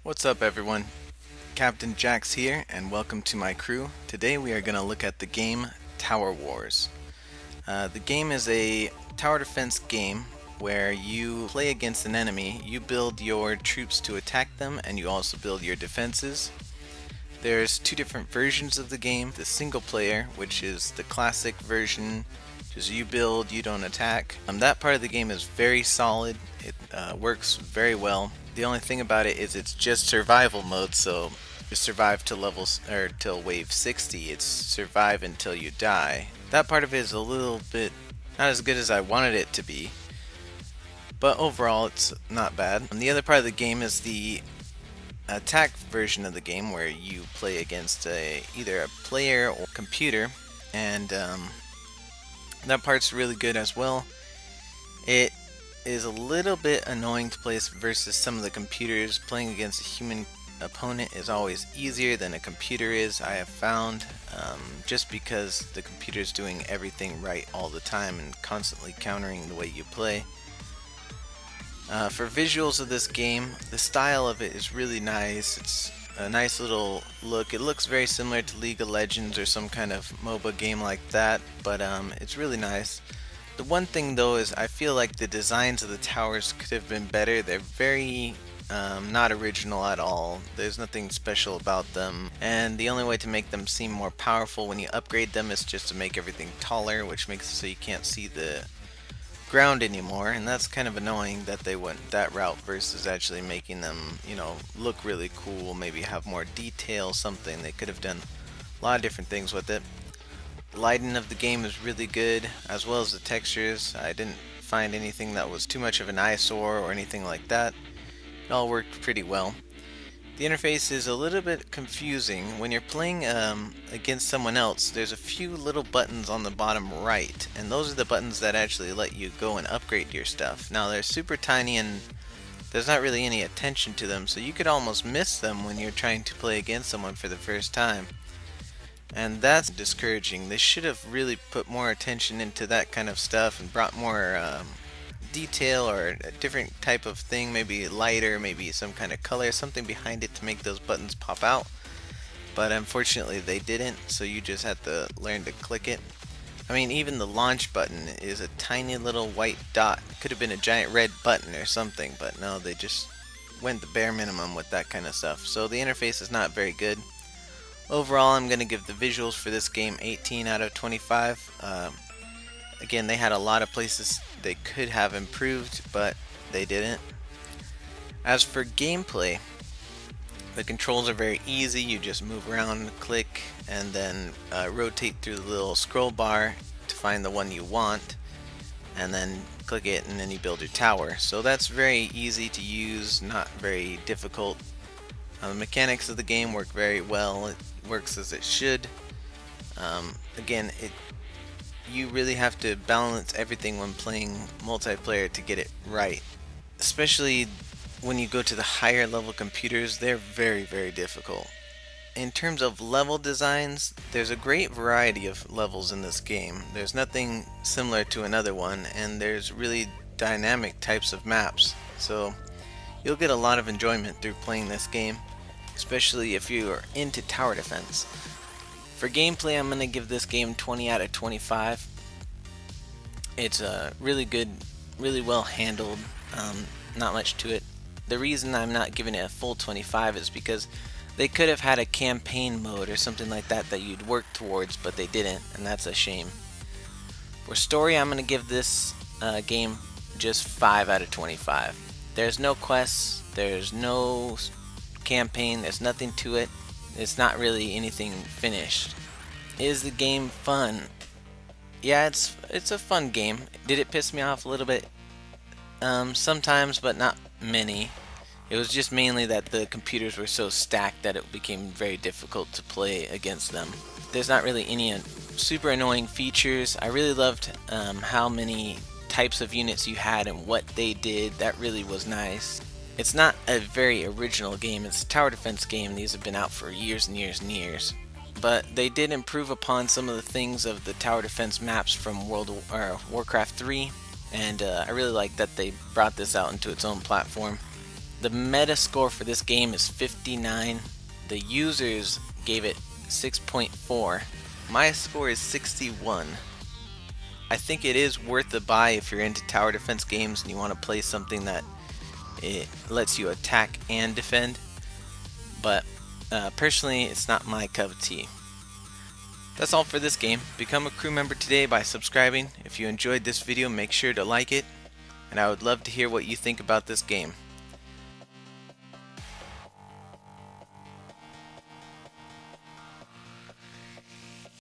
What's up everyone? Captain Jax here and welcome to my crew. Today we are going to look at the game Tower Wars. The game is a tower defense game where you play against an enemy, you build your troops to attack them, and you also build your defenses. There's two different versions of the game. The single player, which is the classic version, just you build, you don't attack. That part of the game is very solid. It works very well. The only thing about it is it's just survival mode, so you survive to levels or till wave 60. It's survive until you die. That part of it is a little bit not as good as I wanted it to be, but overall it's not bad. And the other part of the game is the attack version of the game where you play against either a player or computer, and that part's really good as well. It is a little bit annoying to play versus some of the computers. Playing against a human opponent is always easier than a computer is, I have found, just because the computer is doing everything right all the time and constantly countering the way you play. For visuals of this game, the style of it is really nice. It's a nice little look. It looks very similar to League of Legends or some kind of MOBA game like that, but it's really nice. The one thing though is I feel like the designs of the towers could have been better. They're very not original at all. There's nothing special about them, and the only way to make them seem more powerful when you upgrade them is just to make everything taller, which makes it so you can't see the ground anymore, and that's kind of annoying that they went that route versus actually making them, look really cool, maybe have more detail, something. They could have done a lot of different things with it. The lighting of the game is really good, as well as the textures. I didn't find anything that was too much of an eyesore or anything like that. It all worked pretty well. The interface is a little bit confusing. When you're playing against someone else, there's a few little buttons on the bottom right, and those are the buttons that actually let you go and upgrade your stuff. Now they're super tiny and there's not really any attention to them, so you could almost miss them when you're trying to play against someone for the first time. And that's discouraging. They should have really put more attention into that kind of stuff and brought more detail or a different type of thing, maybe lighter, maybe some kind of color, something behind it to make those buttons pop out. But unfortunately they didn't, so you just had to learn to click it. I mean, even the launch button is a tiny little white dot. Could have been a giant red button or something, but no, they just went the bare minimum with that kind of stuff. So the interface is not very good. Overall, I'm going to give the visuals for this game 18 out of 25. Again, they had a lot of places they could have improved, but they didn't. As for gameplay, the controls are very easy. You just move around, click, and then rotate through the little scroll bar to find the one you want, and then click it, and then you build your tower. So that's very easy to use, not very difficult. The mechanics of the game work very well. It works as it should. Again, you really have to balance everything when playing multiplayer to get it right. Especially when you go to the higher level computers, they're very, very difficult. In terms of level designs, there's a great variety of levels in this game. There's nothing similar to another one, and there's really dynamic types of maps. So you'll get a lot of enjoyment through playing this game, especially if you are into tower defense. For gameplay, I'm going to give this game 20 out of 25. It's really good, really well handled, not much to it. The reason I'm not giving it a full 25 is because they could have had a campaign mode or something like that that you'd work towards, but they didn't, and that's a shame. For story, I'm going to give this game just 5 out of 25. There's no quests, there's no campaign, there's nothing to it. It's not really anything finished. Is the game fun? Yeah, it's a fun game. Did it piss me off a little bit? Sometimes, but not many. It was just mainly that the computers were so stacked that it became very difficult to play against them. There's not really any super annoying features. I really loved how many types of units you had and what they did. That really was nice. It's not a very original game. It's a tower defense game. These have been out for years and years and years. But they did improve upon some of the things of the tower defense maps from Warcraft 3, and I really like that they brought this out into its own platform. The meta score for this game is 59. The users gave it 6.4. My score is 61. I think it is worth the buy if you're into tower defense games and you want to play something that it lets you attack and defend. But personally, it's not my cup of tea. That's all for this game. Become a crew member today by subscribing. If you enjoyed this video, make sure to like it, and I would love to hear what you think about this game.